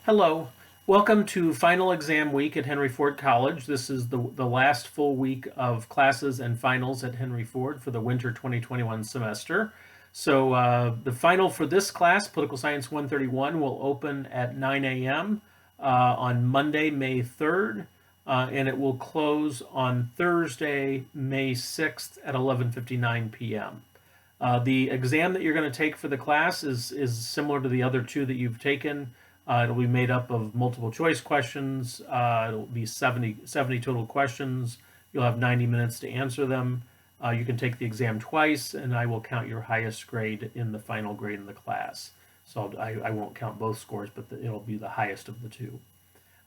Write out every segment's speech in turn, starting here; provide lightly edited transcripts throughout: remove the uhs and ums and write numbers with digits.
Hello. Welcome to final exam week at Henry Ford College. This is the last full week of classes and finals at Henry Ford for the winter 2021 semester. So the final for this class, Political Science 131, will open at 9 a.m. On Monday, May 3rd, and it will close on Thursday, May 6th at 11:59 p.m. The exam that you're going to take for the class is similar to the other two that you've taken. It'll be made up of multiple choice questions. It'll be 70 total questions. You'll have 90 minutes to answer them. You can take the exam twice, and I will count your highest grade in the final grade in the class. So I won't count both scores, but it'll be the highest of the two.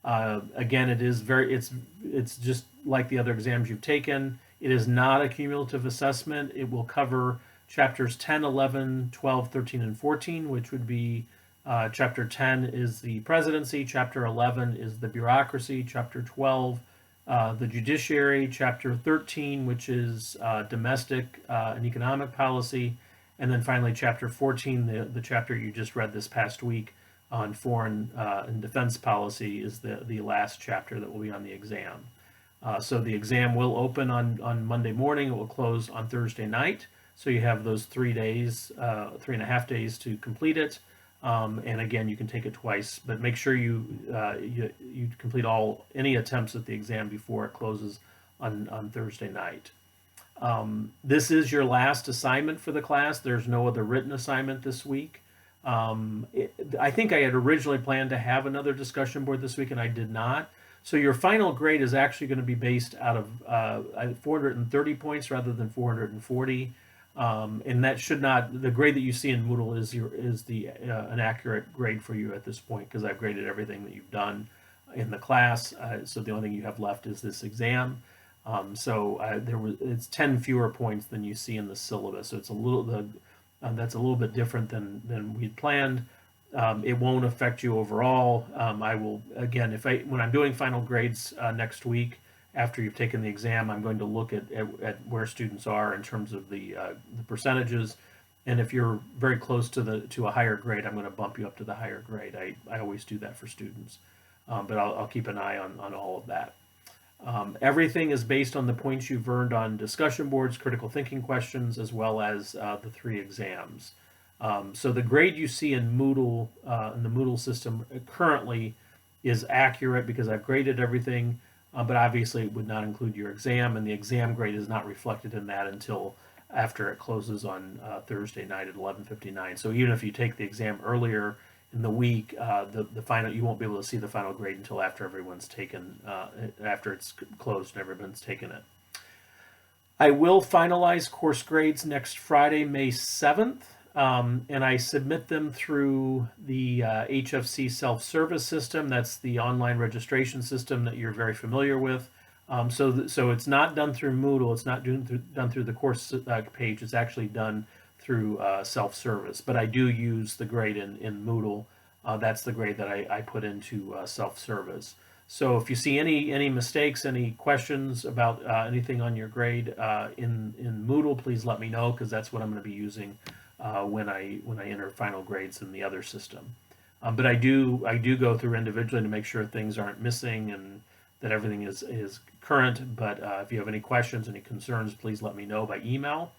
Again, it's just like the other exams you've taken. It is not a cumulative assessment. It will cover chapters 10, 11, 12, 13, and 14, which would be Chapter 10 is the presidency, Chapter 11 is the bureaucracy, Chapter 12 the judiciary, Chapter 13, which is domestic and economic policy, and then finally Chapter 14, the chapter you just read this past week on foreign and defense policy, is the last chapter that will be on the exam. So the exam will open on Monday morning. It will close on Thursday night. So you have those 3 days, 3.5 days to complete it. And again, you can take it twice, but make sure you complete any attempts at the exam before it closes on Thursday night. This is your last assignment for the class. There's no other written assignment this week. I think I had originally planned to have another discussion board this week, and I did not. So your final grade is actually going to be based out of 430 points rather than 440. And that should not, the grade that you see in Moodle is an accurate grade for you at this point, because I've graded everything that you've done in the class. So the only thing you have left is this exam. It's 10 fewer points than you see in the syllabus. So it's that's a little bit different than we'd planned. It won't affect you overall. I will, again, when I'm doing final grades next week, after you've taken the exam, I'm going to look at where students are in terms of the percentages, and if you're very close to a higher grade, I'm going to bump you up to the higher grade. I always do that for students, but I'll keep an eye on all of that. Everything is based on the points you've earned on discussion boards, critical thinking questions, as well as the 3 exams. So the grade you see in Moodle, in the Moodle system currently, is accurate because I've graded everything. But obviously it would not include your exam, and the exam grade is not reflected in that until after it closes on Thursday night at 11:59. So even if you take the exam earlier in the week, the final, you won't be able to see the final grade until after everyone's taken, after it's closed and everyone's taken it. I will finalize course grades next Friday, May 7th. And I submit them through the HFC self-service system. That's the online registration system that you're very familiar with. So it's not done through Moodle. It's not done through the course page. It's actually done through self-service. But I do use the grade in Moodle. That's the grade that I put into self-service. So if you see any mistakes, any questions about anything on your grade in Moodle, please let me know, because that's what I'm going to be using when I enter final grades in the other system. But I do go through individually to make sure things aren't missing and that everything is current. But if you have any questions, any concerns, please let me know by email.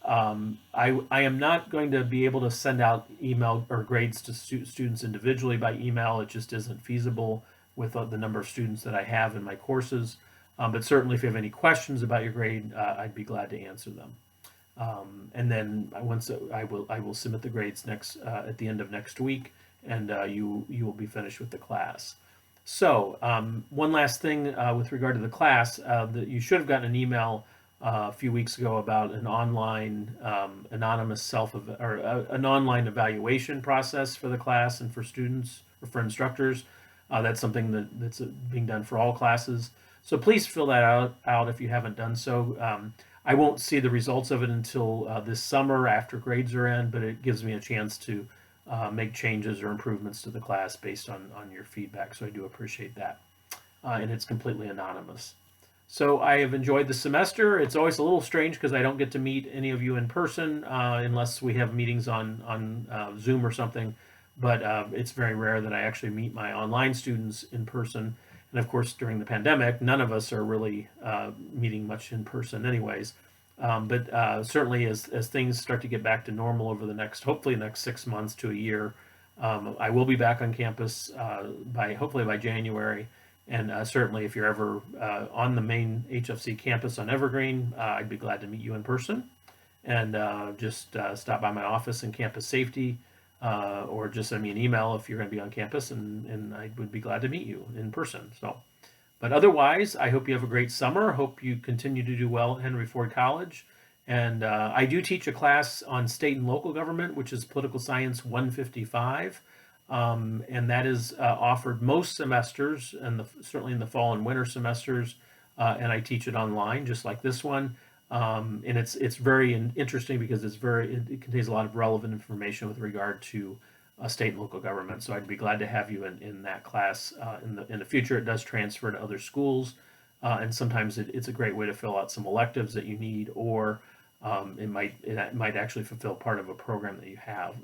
I am not going to be able to send out email or grades to students individually by email. It just isn't feasible with the number of students that I have in my courses. But certainly if you have any questions about your grade, I'd be glad to answer them. And then once I will submit the grades at the end of next week, and you will be finished with the class. So one last thing with regard to the class, that you should have gotten an email a few weeks ago about an online anonymous an online evaluation process for the class and for students or for instructors. That's something that's being done for all classes. So please fill that out if you haven't done so. I won't see the results of it until this summer after grades are in, but it gives me a chance to make changes or improvements to the class based on your feedback. So I do appreciate that. And it's completely anonymous. So I have enjoyed the semester. It's always a little strange because I don't get to meet any of you in person unless we have meetings on Zoom or something. but it's very rare that I actually meet my online students in person. And of course, during the pandemic, none of us are really meeting much in person, anyways. But certainly, as things start to get back to normal over the next, hopefully, next 6 months to a year, I will be back on campus by hopefully by January. And certainly, if you're ever on the main HFC campus on Evergreen, I'd be glad to meet you in person and just stop by my office in campus safety, or just send me an email if you're going to be on campus, and I would be glad to meet you in person. So, but otherwise, I hope you have a great summer. Hope you continue to do well at Henry Ford College. And I do teach a class on state and local government, which is Political Science 155. And that is offered most semesters, and certainly in the fall and winter semesters. And I teach it online, just like this one. And it's very interesting because it contains a lot of relevant information with regard to state and local government. So I'd be glad to have you in that class in the future. It does transfer to other schools, and sometimes it's a great way to fill out some electives that you need, or it might actually fulfill part of a program that you have.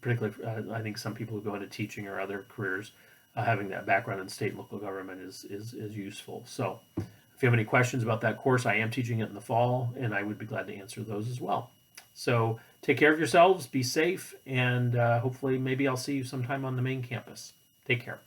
Particularly, I think some people who go into teaching or other careers, having that background in state and local government is useful. So, if you have any questions about that course, I am teaching it in the fall, and I would be glad to answer those as well. So, take care of yourselves, be safe, and hopefully, maybe I'll see you sometime on the main campus. Take care.